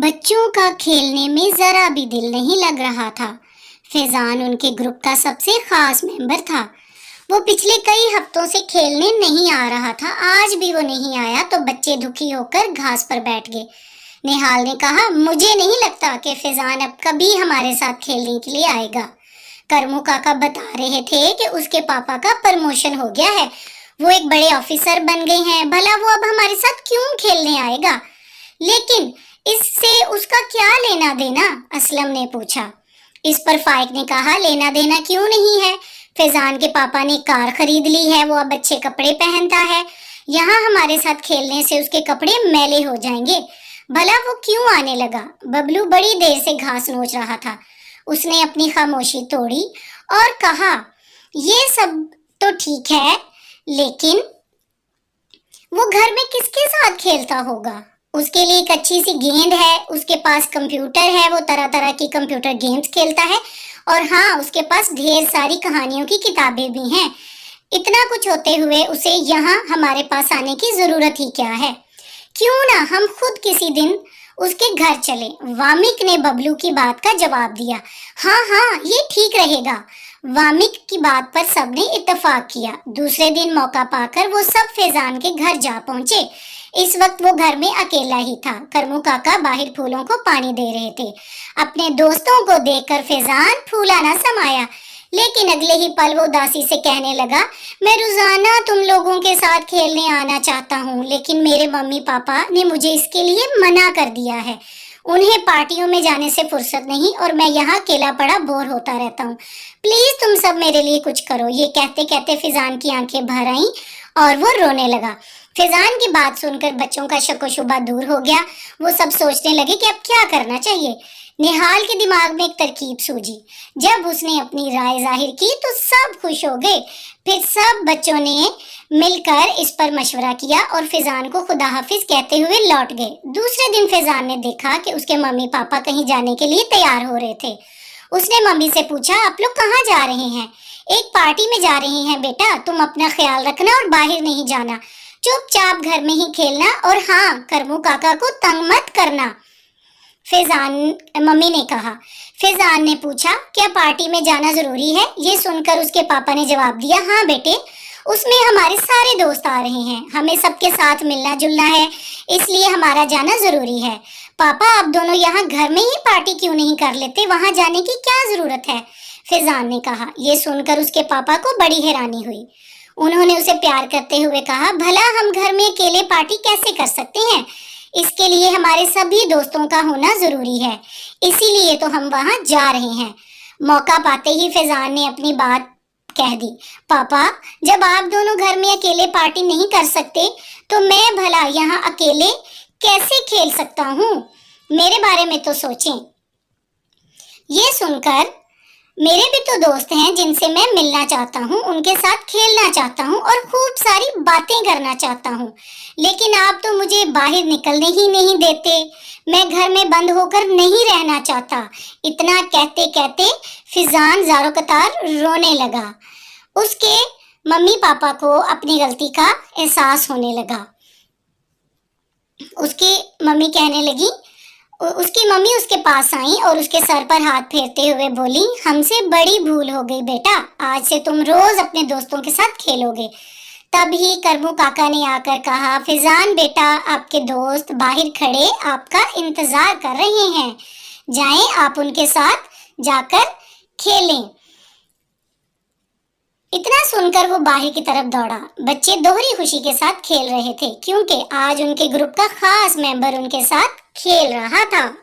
बच्चों का खेलने में जरा भी दिल नहीं लग रहा था। फैजान उनके ग्रुप का सबसे खास मेंबर था। वो पिछले कई हफ्तों से खेलने नहीं आ रहा था। आज भी वो नहीं आया तो बच्चे दुखी होकर घास पर बैठ गए। निहाल ने कहा, मुझे नहीं लगता कि फैजान अब कभी हमारे साथ खेलने के लिए आएगा। करमू काका बता रहे थे कि उसके पापा का प्रमोशन हो गया है, वो एक बड़े ऑफिसर बन गए हैं। भला वो अब हमारे साथ क्यों खेलने आएगा? लेकिन इससे उसका क्या लेना देना? असलम ने पूछा। इस पर फाइक ने कहा, लेना देना क्यों नहीं है? फैजान के पापा ने कार खरीद ली है, वो अब अच्छे कपड़े पहनता है। यहाँ हमारे साथ खेलने से उसके कपड़े मैले हो जाएंगे। भला वो क्यों आने लगा? बबलू बड़ी देर से घास नोच रहा था। उसने अपनी खामोशी तोड़ी और कहा, ये सब तो ठीक है, लेकिन वो घर में किसके साथ खेलता होगा? उसके लिए एक अच्छी सी गेंद है, उसके पास कंप्यूटर है, वो तरह तरह की कंप्यूटर गेम्स खेलता है, और हाँ, उसके पास ढेर सारी कहानियों की किताबें भी हैं। इतना कुछ होते हुए उसे यहाँ हमारे पास आने की जरूरत ही क्या है? क्यों ना हम खुद किसी दिन उसके घर चले? वामिक ने बबलू की बात का जवाब दिया। हाँ हाँ, ये ठीक रहेगा। वामिक की बात पर सबने इत्तेफाक किया। दूसरे दिन मौका पाकर वो सब फैजान के घर जा पहुंचे। इस वक्त वो घर में अकेला ही था। करमू काका बाहर फूलों को पानी दे रहे थे। अपने दोस्तों को देखकर फैजान फूला ना समाया, लेकिन अगले ही पल वो उदासी से कहने लगा, मैं रोजाना तुम लोगों के साथ खेलने आना चाहता हूँ, लेकिन मेरे मम्मी पापा ने मुझे इसके लिए मना कर दिया है। उन्हें पार्टियों में जाने से फुर्सत नहीं और मैं यहाँ अकेला पड़ा बोर होता रहता हूँ। प्लीज तुम सब मेरे लिए कुछ करो। ये कहते कहते फैजान की आंखें भर आईं और वो रोने लगा। फैजान की बात सुनकर बच्चों का शक व शुबा दूर हो गया। वो सब सोचने लगे कि अब क्या करना चाहिए। निहाल के दिमाग में एक तरकीब सूझी। जब उसने अपनी राय जाहिर की तो सब खुश हो गए। फिर सब बच्चों ने मिलकर इस पर मशवरा किया और फैजान को खुदा हाफिज कहते हुए लौट गए। दूसरे दिन फैजान ने देखा कि उसके मम्मी पापा कहीं जाने के लिए तैयार हो रहे थे। उसने मम्मी से पूछा, आप लोग कहाँ जा रहे हैं? एक पार्टी में जा रहे हैं बेटा, तुम अपना ख्याल रखना और बाहर नहीं जाना। चुपचाप घर में ही खेलना, और हाँ, करमू काका को तंग मत करना। मम्मी ने कहा। फैजान ने पूछा, क्या पार्टी में जाना जरूरी है? ये सुनकर उसके पापा ने जवाब दिया, हाँ बेटे, उसमें हमारे सारे दोस्त आ रहे हैं, हमें सबके साथ मिलना जुलना है, इसलिए हमारा जाना जरूरी है। पापा, आप दोनों यहाँ घर में ही पार्टी क्यों नहीं कर लेते? वहां जाने की क्या जरूरत है? फैजान ने कहा। ये सुनकर उसके पापा को बड़ी हैरानी हुई। उन्होंने उसे प्यार करते हुए कहा, भला हम घर में अकेले पार्टी कैसे कर सकते हैं? इसके लिए हमारे सभी दोस्तों का होना जरूरी है, इसीलिए तो हम वहां जा रहे हैं। मौका पाते ही फैजान ने अपनी बात कह दी। पापा, जब आप दोनों घर में अकेले पार्टी नहीं कर सकते तो मैं भला यहाँ अकेले कैसे खेल सकता हूँ? मेरे बारे में तो सोचें। ये सुनकर, मेरे भी तो दोस्त हैं जिनसे मैं मिलना चाहता हूँ, उनके साथ खेलना चाहता हूँ और खूब सारी बातें करना चाहता हूँ, लेकिन आप तो मुझे बाहर निकलने ही नहीं देते। मैं घर में बंद होकर नहीं रहना चाहता। इतना कहते कहते फैजान ज़ारो कतार रोने लगा। उसके मम्मी पापा को अपनी गलती का एहसास होने लगा। उसकी मम्मी उसके पास आई और उसके सर पर हाथ फेरते हुए बोली, हमसे बड़ी भूल हो गई बेटा, आज से तुम रोज अपने दोस्तों के साथ खेलोगे। तभी करमू काका ने आकर कहा, फैजान बेटा, आपके दोस्त बाहर खड़े आपका इंतजार कर रहे हैं, जाएं आप उनके साथ जाकर खेलें। इतना सुनकर वो बाहर की तरफ दौड़ा। बच्चे दोहरी खुशी के साथ खेल रहे थे, क्योंकि आज उनके ग्रुप का खास मेंबर उनके साथ खेल रहा था।